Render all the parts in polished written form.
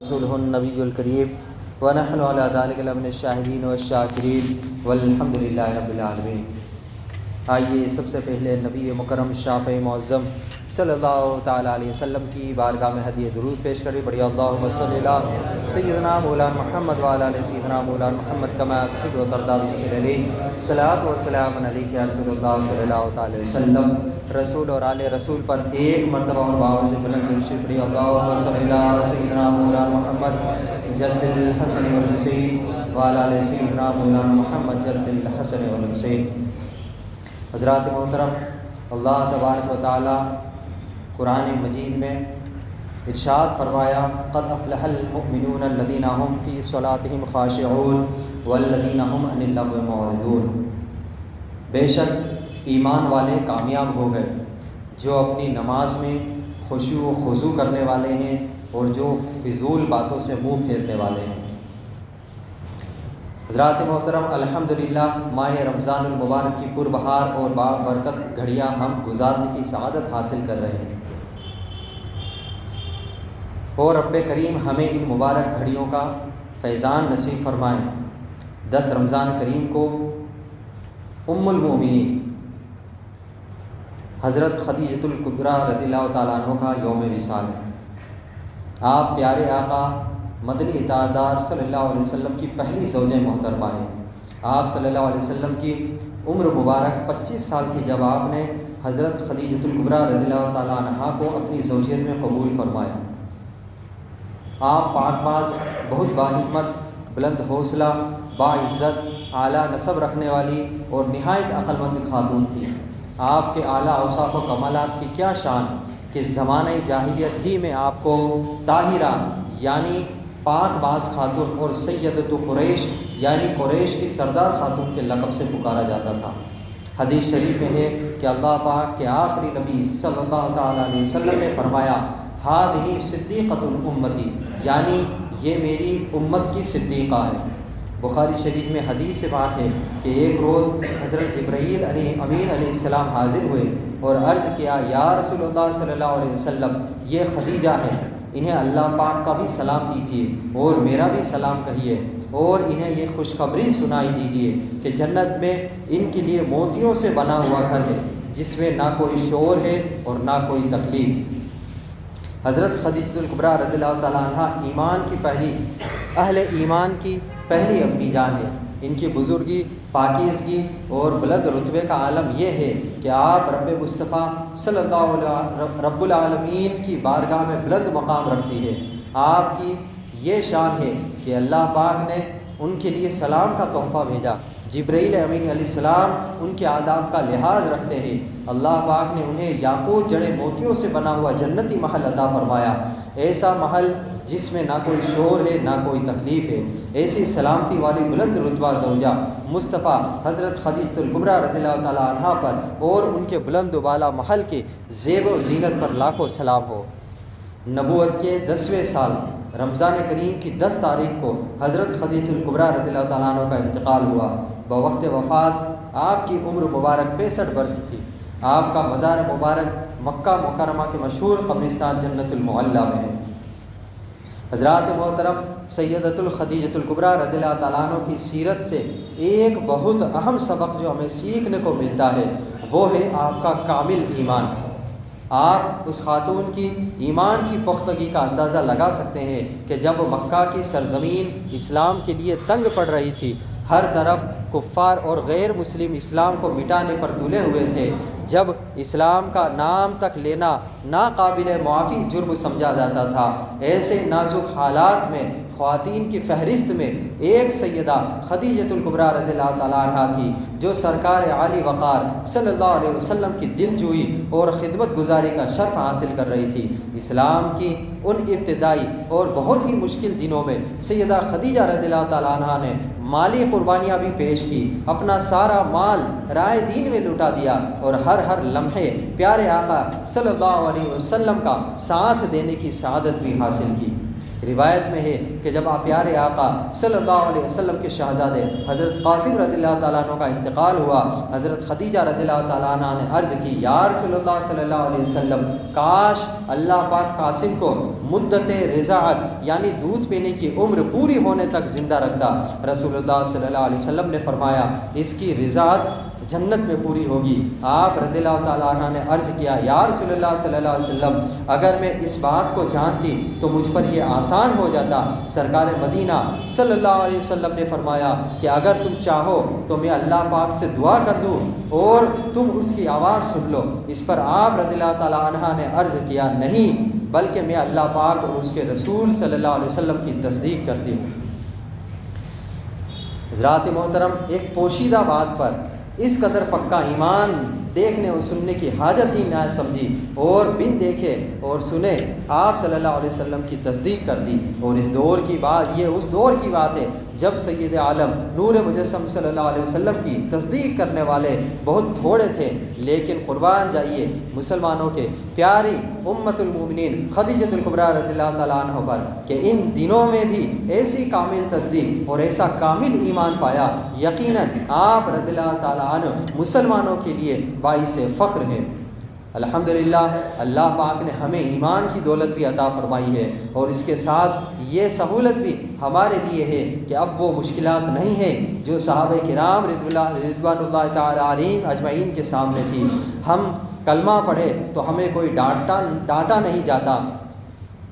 رسوله النبی الکریم ونحن علی ذلک لمن الشاہدین والشاکرین والحمد للہ رب العالمین۔ آئیے سب سے پہلے نبی مکرم شافع معظم صلی اللہ تعالیٰ علیہ وسلم کی بارگاہ میں ہدیہ درود پیش کریں۔ بڑی اللہم صلی اللہ سیدنا مولانا محمد وعلی آل سیدنا مولانا محمد کما تحب و ترضی صلی علیہ صلاۃ و سلام علیک یا رسول اللہ صلی اللہ تعالیٰ علیہ وسلم۔ رسول اور آل رسول پر ایک مرتبہ اور باوا سے بلند درود پڑھی۔ اللہم صلی اللہ سیدنا مولانا محمد جد الحسن والحسین وعلی آل سیدنا مولانا محمد جد الحسن والحسین۔ حضرات محترم، اللہ تبارک و تعالی قرآن مجید میں ارشاد فرمایا قد افلح المؤمنون الذین هم فی صلاتهم خاشعون والذین هم عن اللغو معرضون۔ بے شک ایمان والے کامیاب ہو گئے جو اپنی نماز میں خشوع و خضوع کرنے والے ہیں اور جو فضول باتوں سے منہ پھیرنے والے ہیں۔ حضرات محترم، الحمدللہ ماہ رمضان المبارک کی پربہار اور بابرکت گھڑیاں ہم گزارنے کی سعادت حاصل کر رہے ہیں، اور رب کریم ہمیں ان مبارک گھڑیوں کا فیضان نصیب فرمائے۔ 10 رمضان کریم کو ام المؤمنین حضرت خدیجۃ الکبریٰ رضی اللہ تعالیٰ عنہ کا یوم وصال ہے۔ آپ پیارے آقا مدنی اطاعتدار صلی اللہ علیہ وسلم کی پہلی زوجہ محترمہ ہیں۔ آپ صلی اللہ علیہ وسلم کی عمر مبارک 25 سال تھی جب آپ نے حضرت خدیجۃ الکبریٰ رضی اللہ تعالیٰ عنہا کو اپنی زوجیت میں قبول فرمایا۔ آپ پاک باز، بہت باہمت، بلند حوصلہ، باعزت، اعلیٰ نسب رکھنے والی اور نہایت عقلمند خاتون تھی۔ آپ کے اعلیٰ اوصاف و کمالات کی کیا شان کہ زمانہ جاہلیت ہی میں آپ کو طاہرہ یعنی پاک باز خاتون اور سیدۃ قریش یعنی قریش کی سردار خاتون کے لقب سے پکارا جاتا تھا۔ حدیث شریف میں ہے کہ اللہ پاک کے آخری نبی صلی اللہ تعالیٰ علیہ وسلم نے فرمایا ہذہ صدیقۃ امتی، یعنی یہ میری امت کی صدیقہ ہے۔ بخاری شریف میں حدیث سے بات ہے کہ ایک روز حضرت جبرائیل امین علیہ السلام حاضر ہوئے اور عرض کیا یا رسول اللہ صلی اللہ علیہ وسلم، یہ خدیجہ ہے، انہیں اللہ پاک کا بھی سلام دیجیے اور میرا بھی سلام کہیے، اور انہیں یہ خوشخبری سنائی دیجیے کہ جنت میں ان کے لیے موتیوں سے بنا ہوا گھر ہے جس میں نہ کوئی شور ہے اور نہ کوئی تکلیف۔ حضرت خدیجۃ الکبریٰ رضی اللہ تعالیٰ عنہ اہل ایمان کی پہلی امی جان ہے۔ ان کی بزرگی، پاکیزگی اور بلند رتبے کا عالم یہ ہے کہ آپ رب مصطفیٰ صلی اللہ علیہ رب العالمین کی بارگاہ میں بلند مقام رکھتی ہے۔ آپ کی یہ شان ہے کہ اللہ پاک نے ان کے لیے سلام کا تحفہ بھیجا۔ جبرائیل امین علیہ السلام ان کے آداب کا لحاظ رکھتے ہیں۔ اللہ پاک نے انہیں یاقوت جڑے موتیوں سے بنا ہوا جنتی محل عطا فرمایا، ایسا محل جس میں نہ کوئی شور ہے نہ کوئی تکلیف ہے۔ ایسی سلامتی والی بلند رتبہ زوجہ مصطفیٰ حضرت خدیجۃ الکبریٰ رضی اللہ تعالیٰ عنہا پر اور ان کے بلند و بالا محل کے زیب و زینت پر لاکھوں سلام ہو۔ نبوت کے 10ویں سال رمضان کریم کی 10 تاریخ کو حضرت خدیجۃ الکبریٰ رضی اللہ تعالیٰ عنہ کا انتقال ہوا۔ بوقت وفات آپ کی عمر مبارک 65 برس تھی۔ آپ کا مزار مبارک مکہ مکرمہ کے مشہور قبرستان جنت المعلیٰ میں ہے۔ حضرات محترم، سیدۃ خدیجۃ الکبریٰ رضی اللہ تعالیٰ عنہ کی سیرت سے ایک بہت اہم سبق جو ہمیں سیکھنے کو ملتا ہے وہ ہے آپ کا کامل ایمان۔ آپ اس خاتون کی ایمان کی پختگی کا اندازہ لگا سکتے ہیں کہ جب مکہ کی سرزمین اسلام کے لیے تنگ پڑ رہی تھی، ہر طرف کفار اور غیر مسلم اسلام کو مٹانے پر تلے ہوئے تھے، جب اسلام کا نام تک لینا ناقابل معافی جرم سمجھا جاتا تھا، ایسے نازک حالات میں خواتین کی فہرست میں ایک سیدہ خدیجۃ الکبریٰ رضی اللہ تعالیٰ عنہا تھی جو سرکار عالی وقار صلی اللہ علیہ وسلم کی دل جوئی اور خدمت گزاری کا شرف حاصل کر رہی تھی۔ اسلام کی ان ابتدائی اور بہت ہی مشکل دنوں میں سیدہ خدیجہ رضی اللہ تعالیٰ عنہا نے مالی قربانیاں بھی پیش کی، اپنا سارا مال راہ دین میں لٹا دیا اور ہر لمحے پیارے آقا صلی اللہ علیہ وسلم کا ساتھ دینے کی سعادت بھی حاصل کی۔ روایت میں ہے کہ جب آپ پیارے آقا صلی اللہ علیہ وسلم کے شہزادے حضرت قاسم رضی اللہ تعالیٰ عنہ کا انتقال ہوا، حضرت خدیجہ رضی اللہ تعالیٰ عنہ نے عرض کی یا رسول اللہ صلی اللہ علیہ وسلم، کاش اللہ پاک قاسم کو مدت رضاعت یعنی دودھ پینے کی عمر پوری ہونے تک زندہ رکھتا۔ رسول اللہ صلی اللہ علیہ وسلم نے فرمایا اس کی رضاعت جنت میں پوری ہوگی۔ آپ رضی اللہ تعالیٰ عنہ نے عرض کیا یا رسول اللہ صلی اللہ علیہ وسلم، اگر میں اس بات کو جانتی تو مجھ پر یہ آسان ہو جاتا۔ سرکار مدینہ صلی اللہ علیہ وسلم نے فرمایا کہ اگر تم چاہو تو میں اللہ پاک سے دعا کر دوں اور تم اس کی آواز سن لو۔ اس پر آپ رضی اللہ تعالیٰ عنہ نے عرض کیا نہیں، بلکہ میں اللہ پاک اور اس کے رسول صلی اللہ علیہ وسلم کی تصدیق کرتی ہوں۔ حضرات محترم، ایک پوشیدہ بات پر اس قدر پکا ایمان دیکھنے اور سننے کی حاجت ہی نہ سمجھی اور بن دیکھے اور سنے آپ صلی اللہ علیہ وسلم کی تصدیق کر دی۔ اور اس دور کی بات، یہ اس دور کی بات ہے جب سید عالم نور مجسم صلی اللہ علیہ وسلم کی تصدیق کرنے والے بہت تھوڑے تھے، لیکن قربان جائیے مسلمانوں کے پیاری امت المومنین خدیجۃ الکبریٰ رضی اللہ تعالیٰ عنہ پر کہ ان دنوں میں بھی ایسی کامل تصدیق اور ایسا کامل ایمان پایا۔ یقیناً آپ رضی اللہ تعالیٰ عنہ مسلمانوں کے لیے باعث فخر ہے۔ الحمدللہ اللہ پاک نے ہمیں ایمان کی دولت بھی عطا فرمائی ہے، اور اس کے ساتھ یہ سہولت بھی ہمارے لیے ہے کہ اب وہ مشکلات نہیں ہیں جو صحابہ کرام رضوان اللہ تعالی علیہم اجمعین کے سامنے تھی۔ ہم کلمہ پڑھے تو ہمیں کوئی ڈانٹا نہیں جاتا،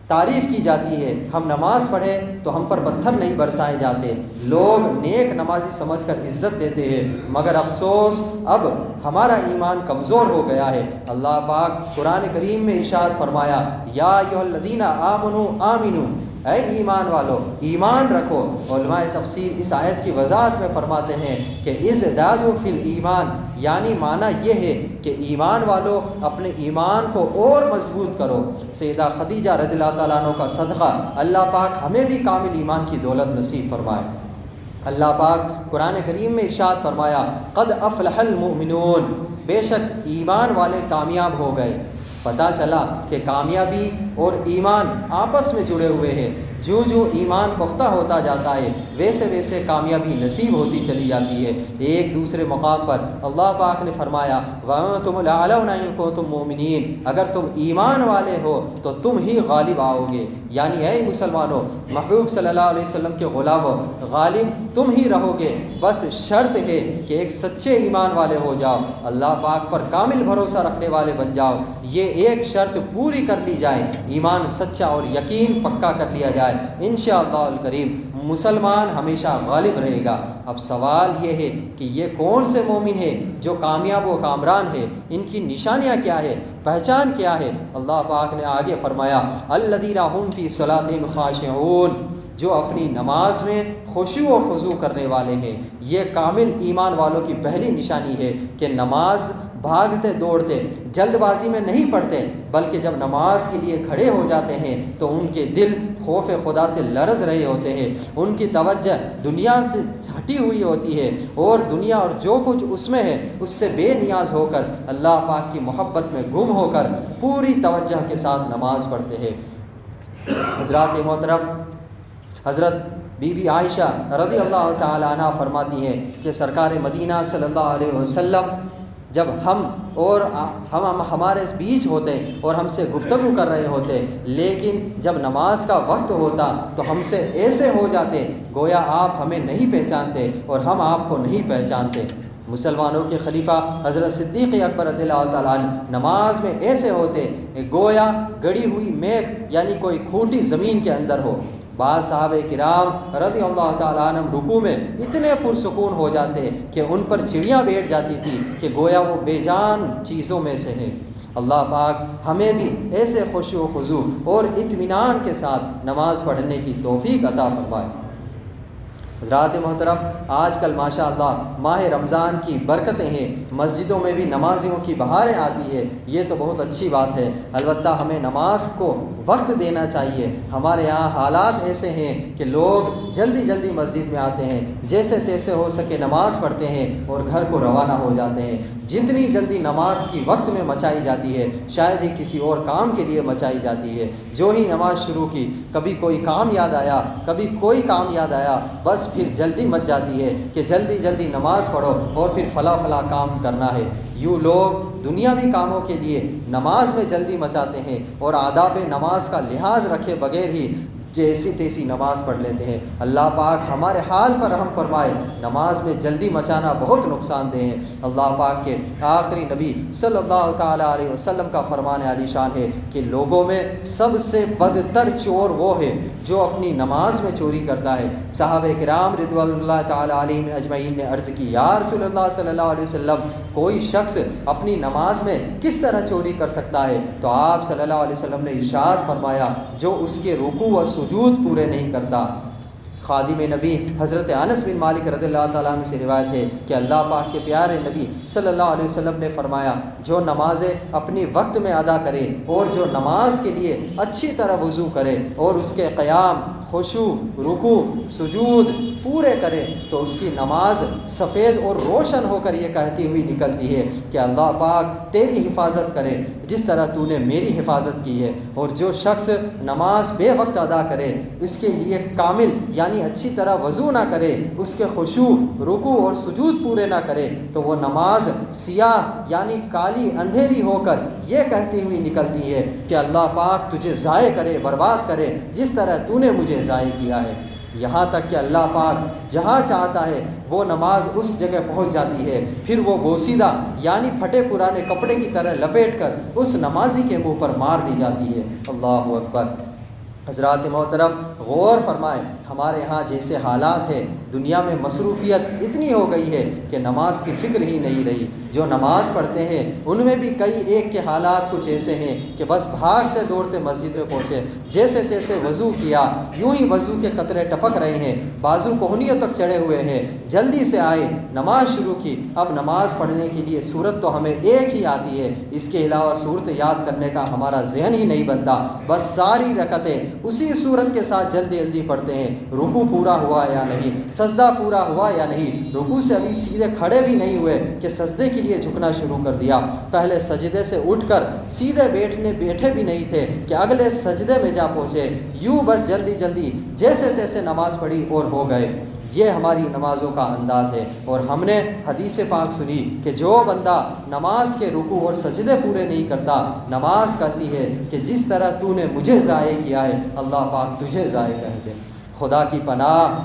تعریف کی جاتی ہے۔ ہم نماز پڑھے تو ہم پر پتھر نہیں برسائے جاتے، لوگ نیک نمازی سمجھ کر عزت دیتے ہیں۔ مگر افسوس اب ہمارا ایمان کمزور ہو گیا ہے۔ اللہ پاک قرآن کریم میں ارشاد فرمایا یا ایھا الذین آمنوا آمنوا، اے ایمان والو ایمان رکھو۔ علماء تفسیر اس آیت کی وضاحت میں فرماتے ہیں کہ ازدادوا فی الایمان، یعنی معنی یہ ہے کہ ایمان والو اپنے ایمان کو اور مضبوط کرو۔ سیدہ خدیجہ رضی اللہ تعالیٰ عنہ کا صدقہ اللہ پاک ہمیں بھی کامل ایمان کی دولت نصیب فرمائے۔ اللہ پاک قرآن کریم میں ارشاد فرمایا قد افلح المؤمنون، بے شک ایمان والے کامیاب ہو گئے۔ پتہ چلا کہ کامیابی اور ایمان آپس میں جڑے ہوئے ہیں۔ جو ایمان پختہ ہوتا جاتا ہے ویسے ویسے کامیابی نصیب ہوتی چلی جاتی ہے۔ ایک دوسرے مقام پر اللہ پاک نے فرمایا وَأَنْتُمُ الْأَعْلَوْنَ إِن كُنتُم مُؤْمِنِينَ، اگر تم ایمان والے ہو تو تم ہی غالب آؤ گے، یعنی اے مسلمانوں محبوب صلی اللہ علیہ وسلم کے غلاموں غالب تم ہی رہو گے، بس شرط ہے کہ ایک سچے ایمان والے ہو جاؤ، اللہ پاک پر کامل بھروسہ رکھنے والے بن جاؤ۔ یہ ایک شرط پوری کر لی جائے، ایمان سچا اور یقین پکا کر لیا جائے، انشاءاللہ الکریم مسلمان ہمیشہ غالب رہے گا۔ اب سوال یہ ہے کہ یہ کون سے مومن ہیں جو کامیاب و کامران ہے، ان کی نشانیاں کیا ہے، پہچان کیا ہے؟ اللہ پاک نے آگے فرمایا الذین ھم فی صلاتہم خاشعون، جو اپنی نماز میں خشوع و خضوع کرنے والے ہیں۔ یہ کامل ایمان والوں کی پہلی نشانی ہے کہ نماز بھاگتے دوڑتے جلد بازی میں نہیں پڑھتے، بلکہ جب نماز کے لیے کھڑے ہو جاتے ہیں تو ان کے دل خوف خدا سے لرز رہے ہوتے ہیں، ان کی توجہ دنیا سے ہٹی ہوئی ہوتی ہے اور دنیا اور جو کچھ اس میں ہے اس سے بے نیاز ہو کر اللہ پاک کی محبت میں گم ہو کر پوری توجہ کے ساتھ نماز پڑھتے ہیں۔ حضرات محترم، حضرت بی بی عائشہ رضی اللہ تعالی عنہ فرماتی ہیں کہ سرکار مدینہ صلی اللہ علیہ وسلم جب ہم ہمارے بیچ ہوتے اور ہم سے گفتگو کر رہے ہوتے، لیکن جب نماز کا وقت ہوتا تو ہم سے ایسے ہو جاتے گویا آپ ہمیں نہیں پہچانتے اور ہم آپ کو نہیں پہچانتے۔ مسلمانوں کے خلیفہ حضرت صدیق اکبر رضی اللہ تعالیٰ عنہ نماز میں ایسے ہوتے گویا گڑی ہوئی میخ یعنی کوئی کھوٹی زمین کے اندر ہو۔ بعض صحابہ کرام رضی اللہ تعالیٰ عنہ رکوع میں اتنے پرسکون ہو جاتے کہ ان پر چڑیاں بیٹھ جاتی تھی کہ گویا وہ بے جان چیزوں میں سے ہے۔ اللہ پاک ہمیں بھی ایسے خشوع و خضوع اور اطمینان کے ساتھ نماز پڑھنے کی توفیق عطا فرمائے۔ حضرات محترم، آج کل ماشاءاللہ ماہ رمضان کی برکتیں ہیں، مسجدوں میں بھی نمازیوں کی بہاریں آتی ہے، یہ تو بہت اچھی بات ہے۔ البتہ ہمیں نماز کو وقت دینا چاہیے۔ ہمارے یہاں حالات ایسے ہیں کہ لوگ جلدی جلدی مسجد میں آتے ہیں، جیسے تیسے ہو سکے نماز پڑھتے ہیں اور گھر کو روانہ ہو جاتے ہیں۔ جتنی جلدی نماز کی وقت میں مچائی جاتی ہے شاید ہی کسی اور کام کے لیے مچائی جاتی ہے۔ جو ہی نماز شروع کی، کبھی کوئی کام یاد آیا، کبھی کوئی کام یاد آیا، بس پھر جلدی مچ جاتی ہے کہ جلدی جلدی نماز پڑھو اور پھر فلاں فلاں کام کرنا ہے۔ یوں لوگ دنیاوی کاموں کے لیے نماز میں جلدی مچاتے ہیں اور آداب نماز کا لحاظ رکھے بغیر ہی جیسی تیسی نماز پڑھ لیتے ہیں۔ اللہ پاک ہمارے حال پر رحم فرمائے۔ نماز میں جلدی مچانا بہت نقصان دہ ہے۔ اللہ پاک کے آخری نبی صلی اللہ تعالیٰ علیہ وسلم کا فرمان عالی شان ہے کہ لوگوں میں سب سے بدتر چور وہ ہے جو اپنی نماز میں چوری کرتا ہے۔ صحابہ کرام رضوان اللہ تعالیٰ علیہم اجمعین نے عرض کی، یا رسول اللہ صلی اللہ علیہ وسلم، کوئی شخص اپنی نماز میں کس طرح چوری کر سکتا ہے؟ تو آپ صلی اللہ علیہ وسلم نے ارشاد فرمایا، جو اس کے رکوع و سجود پورے نہیں کرتا۔ خادم نبی حضرت انس بن مالک رضی اللہ تعالیٰ عنہ سے روایت ہے کہ اللہ پاک کے پیارے نبی صلی اللہ علیہ وسلم نے فرمایا، جو نمازیں اپنی وقت میں ادا کرے اور جو نماز کے لیے اچھی طرح وضو کرے اور اس کے قیام، خشوع، رکوع، سجود پورے کرے تو اس کی نماز سفید اور روشن ہو کر یہ کہتی ہوئی نکلتی ہے کہ اللہ پاک تیری حفاظت کرے جس طرح تو نے میری حفاظت کی ہے۔ اور جو شخص نماز بے وقت ادا کرے، اس کے لیے کامل یعنی اچھی طرح وضو نہ کرے، اس کے خشوع، رکوع اور سجود پورے نہ کرے، تو وہ نماز سیاہ یعنی کالی اندھیری ہو کر یہ کہتی ہوئی نکلتی ہے کہ اللہ پاک تجھے ضائع کرے، برباد کرے جس طرح تو نے مجھے ضائع کیا ہے۔ یہاں تک کہ اللہ پاک جہاں چاہتا ہے وہ نماز اس جگہ پہنچ جاتی ہے، پھر وہ بوسیدہ یعنی پھٹے پرانے کپڑے کی طرح لپیٹ کر اس نمازی کے منہ پر مار دی جاتی ہے۔ اللہ اکبر۔ حضرات محترم غور فرمائیں، ہمارے ہاں جیسے حالات ہیں، دنیا میں مصروفیت اتنی ہو گئی ہے کہ نماز کی فکر ہی نہیں رہی۔ جو نماز پڑھتے ہیں ان میں بھی کئی ایک کے حالات کچھ ایسے ہیں کہ بس بھاگتے دوڑتے مسجد میں پہنچے، جیسے تیسے وضو کیا، یوں ہی وضو کے قطرے ٹپک رہے ہیں، بازو کوہنیوں تک چڑھے ہوئے ہیں، جلدی سے آئے، نماز شروع کی۔ اب نماز پڑھنے کے لیے صورت تو ہمیں ایک ہی آتی ہے، اس کے علاوہ صورت یاد کرنے کا ہمارا ذہن ہی نہیں بنتا، بس ساری رکعتیں اسی صورت کے ساتھ جلدی جلدی پڑھتے ہیں۔ رکوع پورا ہوا یا نہیں، سجدہ پورا ہوا یا نہیں، رکوع سے ابھی سیدھے کھڑے بھی نہیں ہوئے کہ سجدے کے لیے جھکنا شروع کر دیا، پہلے سجدے سے اٹھ کر سیدھے بیٹھے بھی نہیں تھے کہ اگلے سجدے میں جا پہنچے، یوں بس جلدی جلدی جیسے تیسے نماز پڑھی اور ہو گئے۔ یہ ہماری نمازوں کا انداز ہے، اور ہم نے حدیث پاک سنی کہ جو بندہ نماز کے رکوع اور سجدے پورے نہیں کرتا، نماز کہتی ہے کہ جس طرح تو نے مجھے ضائع کیا ہے اللہ پاک تجھے ضائع کر دے۔ خدا کی پناہ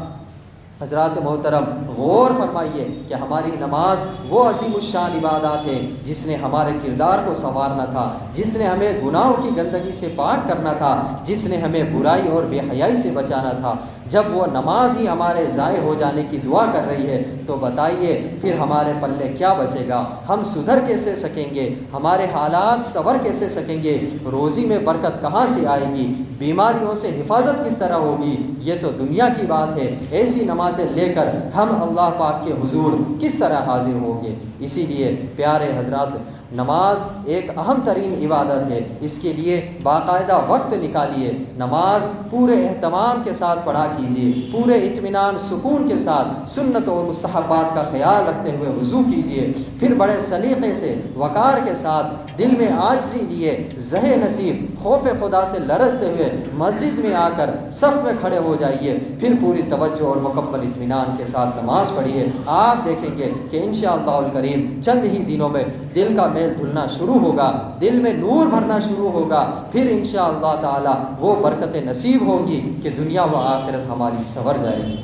حضرات محترم غور فرمائیے کہ ہماری نماز وہ عظیم الشان عبادات ہے جس نے ہمارے کردار کو سنوارنا تھا، جس نے ہمیں گناہوں کی گندگی سے پاک کرنا تھا، جس نے ہمیں برائی اور بے حیائی سے بچانا تھا۔ جب وہ نماز ہی ہمارے ضائع ہو جانے کی دعا کر رہی ہے تو بتائیے پھر ہمارے پلے کیا بچے گا؟ ہم سدھر کیسے سکیں گے؟ ہمارے حالات صبر کیسے سکیں گے؟ روزی میں برکت کہاں سے آئے گی؟ بیماریوں سے حفاظت کس طرح ہوگی؟ یہ تو دنیا کی بات ہے، ایسی نمازیں لے کر ہم اللہ پاک کے حضور کس طرح حاضر ہوں گے؟ اسی لیے پیارے حضرات، نماز ایک اہم ترین عبادت ہے، اس کے لیے باقاعدہ وقت نکالیے، نماز پورے اہتمام کے ساتھ پڑھا کیجیے، پورے اطمینان سکون کے ساتھ سنت اور مستحبات کا خیال رکھتے ہوئے وضو کیجیے، پھر بڑے سلیقے سے وقار کے ساتھ دل میں عاجزی لیے زہ نصیب خوف خدا سے لرزتے ہوئے مسجد میں آ کر صف میں کھڑے ہو جائیے، پھر پوری توجہ اور مکمل اطمینان کے ساتھ نماز پڑھیے۔ آپ دیکھیں گے کہ انشاءاللہ الکریم چند ہی دنوں میں دل کا میل دھلنا شروع ہوگا، دل میں نور بھرنا شروع ہوگا، پھر انشاءاللہ تعالی وہ برکتیں نصیب ہوں گی کہ دنیا و آخرت ہماری سنور جائے گی۔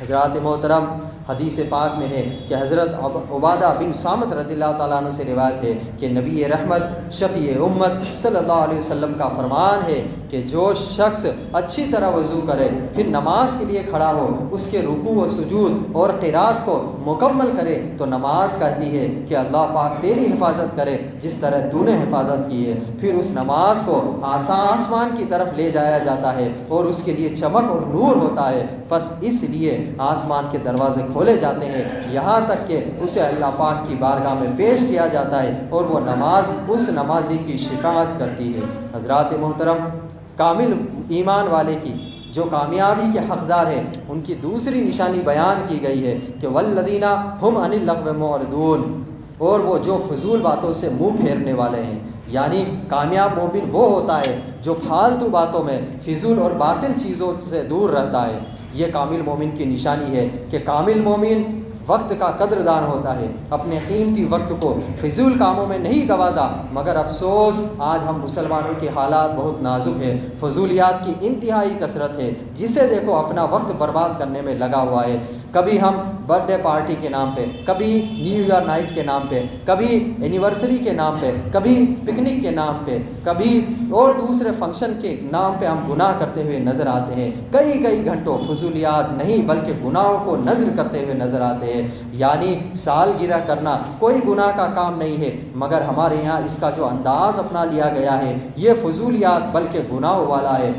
حضرات محترم حدیث پاک میں ہے کہ حضرت عبادہ بن صامت رضی اللہ تعالیٰ عنہ سے روایت ہے کہ نبی رحمت شفیع امت صلی اللہ علیہ وسلم کا فرمان ہے کہ جو شخص اچھی طرح وضو کرے پھر نماز کے لیے کھڑا ہو، اس کے رکوع و سجود اور قرات کو مکمل کرے تو نماز کہتی ہے کہ اللہ پاک تیری حفاظت کرے جس طرح تو نے حفاظت کی ہے۔ پھر اس نماز کو آسمان کی طرف لے جایا جاتا ہے اور اس کے لیے چمک اور نور ہوتا ہے، بس اس لیے آسمان کے دروازے کھولے جاتے ہیں یہاں تک کہ اسے اللہ پاک کی بارگاہ میں پیش کیا جاتا ہے اور وہ نماز اس نمازی کی شفاعت کرتی ہے۔ حضرات محترم کامل ایمان والے کی جو کامیابی کے حقدار ہیں ان کی دوسری نشانی بیان کی گئی ہے کہ والذین هم عن اللغو معرضون، اور وہ جو فضول باتوں سے منہ پھیرنے والے ہیں، یعنی کامیاب مومن وہ ہوتا ہے جو فالتو باتوں میں، فضول اور باطل چیزوں سے دور رہتا ہے۔ یہ کامل مومن کی نشانی ہے کہ کامل مومن وقت کا قدردان ہوتا ہے، اپنے قیمتی وقت کو فضول کاموں میں نہیں گنواتا۔ مگر افسوس آج ہم مسلمانوں کے حالات بہت نازک ہے، فضولیات کی انتہائی کثرت ہے، جسے دیکھو اپنا وقت برباد کرنے میں لگا ہوا ہے۔ کبھی ہم برتھ ڈے پارٹی کے نام پہ، کبھی نیو ایئر نائٹ کے نام پہ، کبھی اینیورسری کے نام پہ، کبھی پکنک کے نام پہ، کبھی اور دوسرے فنکشن کے نام پہ ہم گناہ کرتے ہوئے نظر آتے ہیں۔ کئی گھنٹوں فضولیات نہیں بلکہ گناہوں کو نظر کرتے ہوئے نظر آتے ہیں۔ یعنی سالگرہ کرنا کوئی گناہ کا کام نہیں ہے، مگر ہمارے یہاں اس کا جو انداز اپنا لیا گیا ہے یہ فضولیات بلکہ گناہوں والا ہے۔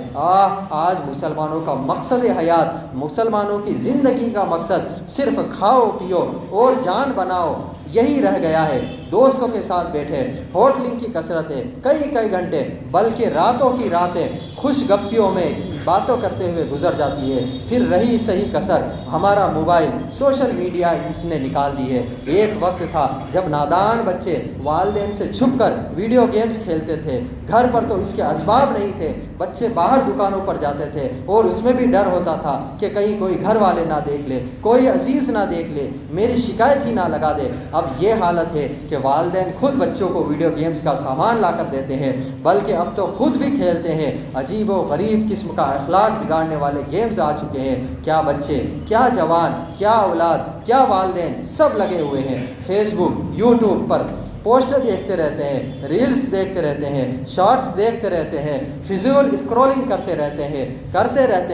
آج مسلمانوں کا مقصد حیات، مسلمانوں کی زندگی کا مقصد صرف کھاؤ پیو اور جان بناؤ یہی رہ گیا ہے۔ دوستوں کے ساتھ بیٹھے ہوٹلنگ کی کثرت ہے، کئی گھنٹے بلکہ راتوں کی راتیں خوش گپیوں میں باتوں کرتے ہوئے گزر جاتی ہے۔ پھر رہی صحیح کسر ہمارا موبائل، سوشل میڈیا اس نے نکال دی ہے۔ ایک وقت تھا جب نادان بچے والدین سے چھپ کر ویڈیو گیمز کھیلتے تھے، گھر پر تو اس کے اسباب نہیں تھے، بچے باہر دکانوں پر جاتے تھے اور اس میں بھی ڈر ہوتا تھا کہ کہیں کوئی گھر والے نہ دیکھ لے، کوئی عزیز نہ دیکھ لے، میری شکایت ہی نہ لگا دے۔ اب یہ حالت ہے کہ والدین خود بچوں کو ویڈیو گیمز کا سامان لا کر دیتے ہیں، بلکہ اب تو خود بھی کھیلتے ہیں۔ عجیب و غریب قسم کا اخلاق بگاڑنے والے گیمز آ چکے ہیں۔ کیا بچے، کیا جوان، کیا اولاد، کیا والدین سب لگے ہوئے ہیں فیس بک، یوٹیوب پر پوسٹر دیکھتے رہتے ہیں، ریلز دیکھتے رہتے ہیں، شارٹس دیکھتے رہتے ہیں، فضول اسکرولنگ کرتے رہتے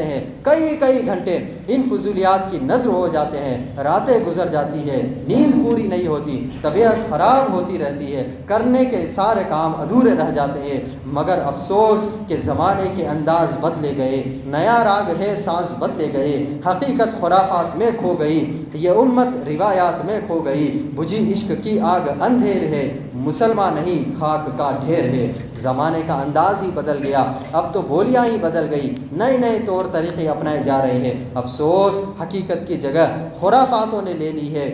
ہیں کئی گھنٹے ان فضولیات کی نظر ہو جاتے ہیں۔ راتیں گزر جاتی ہے، نیند پوری نہیں ہوتی، طبیعت خراب ہوتی رہتی ہے، کرنے کے سارے کام ادھورے رہ جاتے ہیں۔ مگر افسوس کہ زمانے کے انداز بدلے گئے، نیا راگ ہے ساز بدلے گئے، حقیقت خرافات میں کھو گئی، یہ امت روایات میں کھو گئی، بجھی عشق کی آگ اندھیر ہے، مسلمان نہیں خاک کا ڈھیر ہے۔ زمانے کا انداز ہی بدل گیا، اب تو بولیاں ہی بدل گئی، نئے طور طریقے اپنائے جا رہے ہیں۔ افسوس حقیقت کی جگہ خرافاتوں نے لے لی ہے،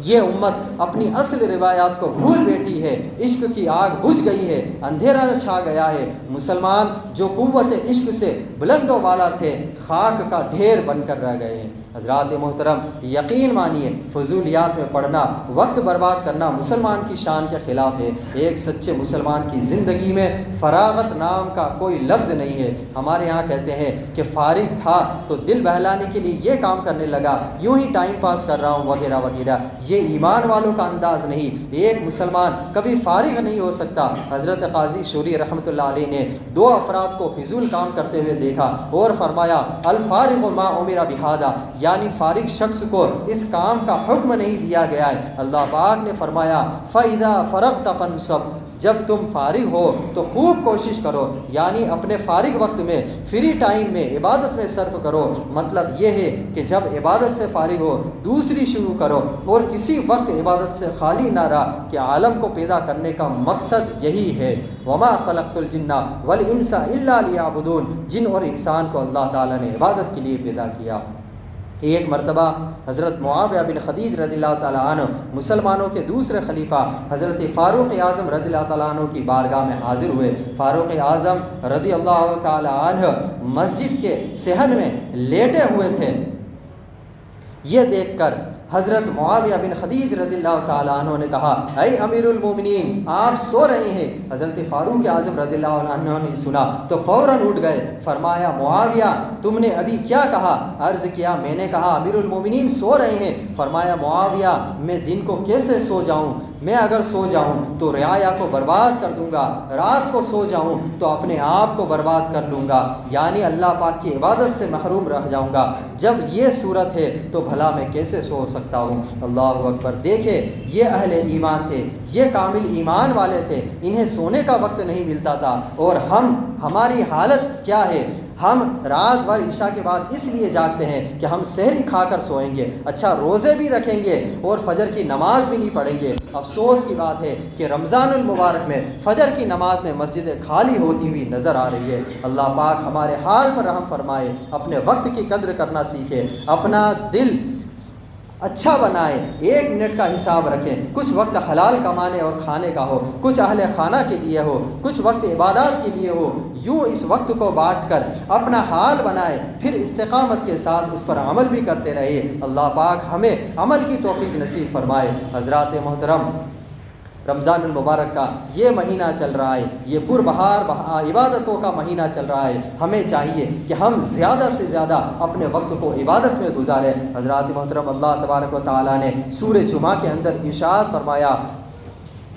یہ امت اپنی اصل روایات کو بھول بیٹھی ہے، عشق کی آگ بجھ گئی ہے، اندھیرا چھا گیا ہے۔ مسلمان جو قوت عشق سے بلند و بالا تھے خاک کا ڈھیر بن کر رہ گئے ہیں۔ حضرات محترم، یقین مانیے فضولیات میں پڑنا، وقت برباد کرنا مسلمان کی شان کے خلاف ہے۔ ایک سچے مسلمان کی زندگی میں فراغت نام کا کوئی لفظ نہیں ہے۔ ہمارے ہاں کہتے ہیں کہ فارغ تھا تو دل بہلانے کے لیے یہ کام کرنے لگا، یوں ہی ٹائم پاس کر رہا ہوں وغیرہ وغیرہ۔ یہ ایمان والوں کا انداز نہیں۔ ایک مسلمان کبھی فارغ نہیں ہو سکتا۔ حضرت قاضی شوری رحمۃ اللہ علیہ نے دو افراد کو فضول کام کرتے ہوئے دیکھا اور فرمایا الفارغ ما امر بہذا، یعنی فارغ شخص کو اس کام کا حکم نہیں دیا گیا ہے۔ اللہ پاک نے فرمایا فَإِذَا فَرَغْتَ فَانْصَبْ، جب تم فارغ ہو تو خوب کوشش کرو، یعنی اپنے فارغ وقت میں، فری ٹائم میں عبادت میں صرف کرو۔ مطلب یہ ہے کہ جب عبادت سے فارغ ہو دوسری شروع کرو، اور کسی وقت عبادت سے خالی نہ رہا کہ عالم کو پیدا کرنے کا مقصد یہی ہے۔ وَمَا خَلَقْتُ الْجِنَّ وَالْإِنسَ إِلَّا لِيَعْبُدُونَ، جن اور انسان کو اللہ تعالیٰ نے عبادت کے لیے پیدا کیا۔ ایک مرتبہ حضرت معاویہ بن خدیج رضی اللہ تعالیٰ عنہ مسلمانوں کے دوسرے خلیفہ حضرت فاروق اعظم رضی اللہ تعالیٰ عنہ کی بارگاہ میں حاضر ہوئے۔ فاروق اعظم رضی اللہ تعالیٰ عنہ مسجد کے صحن میں لیٹے ہوئے تھے۔ یہ دیکھ کر حضرت معاویہ بن خدیج رضی اللہ تعالیٰ عنہ نے کہا اے امیر المومنین، آپ سو رہے ہیں۔ حضرت فاروق اعظم رضی اللہ عنہ نے سنا تو فوراً اٹھ گئے۔ فرمایا معاویہ تم نے ابھی کیا کہا؟ عرض کیا میں نے کہا امیر المومنین سو رہے ہیں۔ فرمایا معاویہ میں دن کو کیسے سو جاؤں؟ میں اگر سو جاؤں تو رعایا کو برباد کر دوں گا، رات کو سو جاؤں تو اپنے آپ کو برباد کر لوں گا، یعنی اللہ پاک کی عبادت سے محروم رہ جاؤں گا۔ جب یہ صورت ہے تو بھلا میں کیسے سو سکتا ہوں؟ اللہ اکبر۔ دیکھے یہ اہل ایمان تھے، یہ کامل ایمان والے تھے، انہیں سونے کا وقت نہیں ملتا تھا، اور ہماری حالت کیا ہے؟ ہم رات بھر عشاء کے بعد اس لیے جاگتے ہیں کہ ہم سحری کھا کر سوئیں گے، اچھا روزے بھی رکھیں گے اور فجر کی نماز بھی نہیں پڑھیں گے۔ افسوس کی بات ہے کہ رمضان المبارک میں فجر کی نماز میں مسجدیں خالی ہوتی ہوئی نظر آ رہی ہے۔ اللہ پاک ہمارے حال پر رحم فرمائے، اپنے وقت کی قدر کرنا سیکھے، اپنا دل اچھا بنائے، 1 منٹ کا حساب رکھیں، کچھ وقت حلال کمانے اور کھانے کا ہو، کچھ اہل خانہ کے لیے ہو، کچھ وقت عبادات کے لیے ہو، یوں اس وقت کو بانٹ کر اپنا حال بنائے، پھر استقامت کے ساتھ اس پر عمل بھی کرتے رہے۔ اللہ پاک ہمیں عمل کی توفیق نصیب فرمائے۔ حضرات محترم، رمضان المبارک کا یہ مہینہ چل رہا ہے، یہ پربہار عبادتوں کا مہینہ چل رہا ہے، ہمیں چاہیے کہ ہم زیادہ سے زیادہ اپنے وقت کو عبادت میں گزاریں۔ حضرات محترم، اللہ تبارک و تعالیٰ نے سورہ جمعہ کے اندر ارشاد فرمایا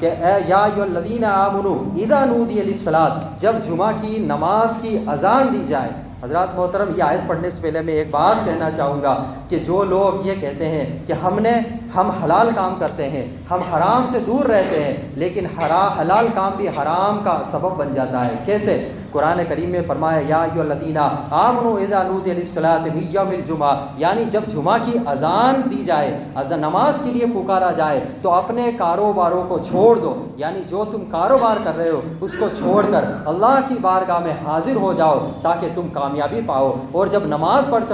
کہ اے یا ایھا الذین آمنوا اذا نودی للصلاۃ، جب جمعہ کی نماز کی اذان دی جائے۔ حضرات محترم، یہ آیت پڑھنے سے پہلے میں ایک بات کہنا چاہوں گا کہ جو لوگ یہ کہتے ہیں کہ ہم حلال کام کرتے ہیں، ہم حرام سے دور رہتے ہیں، لیکن حلال کام بھی حرام کا سبب بن جاتا ہے۔ کیسے؟ قرآن کریم میں فرمایا یا ایھا الذین آمنوا اذا نودی للصلاۃ من یوم الجمعہ، یعنی جب جمعہ کی اذان دی جائے، اذان نماز کے لیے پکارا جائے تو اپنے کاروباروں کو چھوڑ دو، یعنی جو تم کاروبار کر رہے ہو اس کو چھوڑ کر اللہ کی بارگاہ میں حاضر ہو جاؤ تاکہ تم کامیابی پاؤ، اور جب نماز پڑھ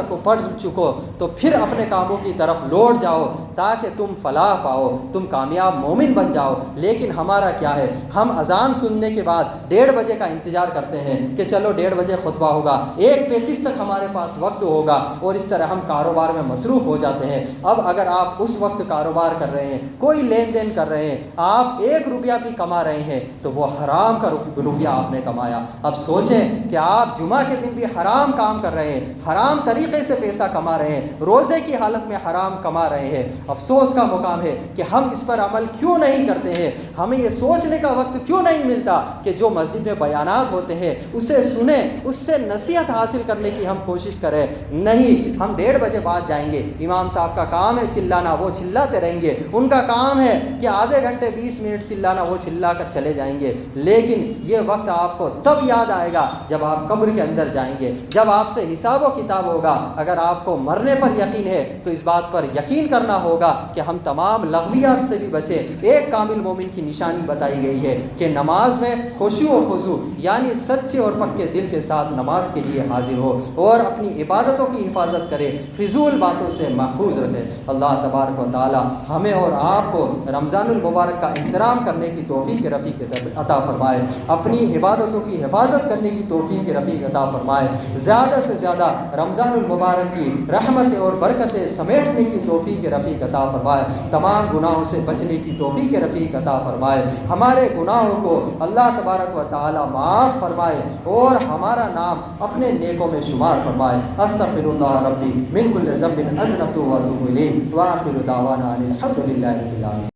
چکو تو پھر اپنے کاموں کی طرف لوٹ جاؤ تاکہ تم فلاح پاؤ، تم کامیاب مومن بن جاؤ۔ لیکن ہمارا کیا ہے، ہم اذان سننے کے بعد 1:30 بجے کا انتظار کرتے ہیں کہ چلو 1:30 بجے خطبہ ہوگا، 1:35 تک ہمارے پاس وقت ہوگا، اور اس طرح ہم کاروبار میں مصروف ہو جاتے ہیں۔ اب اگر آپ اس وقت کاروبار کر رہے ہیں، کوئی لین دین کر رہے ہیں، آپ 1 روپیہ بھی کما رہے ہیں تو وہ حرام کا روپیہ آپ نے کمایا۔ اب سوچیں کہ آپ جمعہ کے دن بھی حرام کام کر رہے ہیں، حرام طریقے سے پیسہ کما رہے ہیں، روزے کی حالت میں حرام کما رہے ہیں۔ افسوس کا مقام ہے کہ ہم اس پر عمل کیوں نہیں کرتے ہیں، ہمیں یہ سوچنے کا وقت کیوں نہیں ملتا کہ جو مسجد میں بیانات ہوتے ہیں اسے سنیں، اس سے نصیحت حاصل کرنے کی ہم کوشش کریں۔ نہیں، ہم 1:30 بجے بعد جائیں گے، امام صاحب کا کام ہے چلانا، وہ چلاتے رہیں گے، ان کا کام ہے کہ آدھے گھنٹے 20 منٹ چلانا، وہ چلا کر چلے جائیں گے۔ لیکن یہ وقت آپ کو تب یاد آئے گا جب آپ قبر کے اندر جائیں گے، جب آپ سے حساب و کتاب ہوگا۔ اگر آپ کو مرنے پر یقین ہے تو اس بات پر یقین کرنا ہوگا کہ ہم تمام لغویات سے بھی بچیں۔ ایک کامل مومن کی نشانی بتائی گئی ہے کہ نماز میں خشوع و خضوع، یعنی سچے اور پکے دل کے ساتھ نماز کے لیے حاضر ہو اور اپنی عبادتوں کی حفاظت کرے، فضول باتوں سے محفوظ رہے۔ اللہ تبارک و تعالی ہمیں اور آپ کو رمضان المبارک کا احترام کرنے کی توفیق رفیق عطا فرمائے، اپنی عبادتوں کی حفاظت کرنے کی توفیق رفیق عطا فرمائے، زیادہ سے زیادہ رمضان المبارک کی رحمتیں اور برکتیں سمیٹنے کی توفیق رفیق عطا فرمائے، تمام گناہوں سے بچنے کی توفیق رفیق عطا فرمائے، ہمارے گناہوں کو اللہ تبارک و تعالی معاف فرمائے اور ہمارا نام اپنے نیکوں میں شمار فرمائے۔ استغفر اللہ ربی من کل ذنب اذنبت واتوب الیہ، وآخر دعوانا ان الحمد للہ رب العالمین۔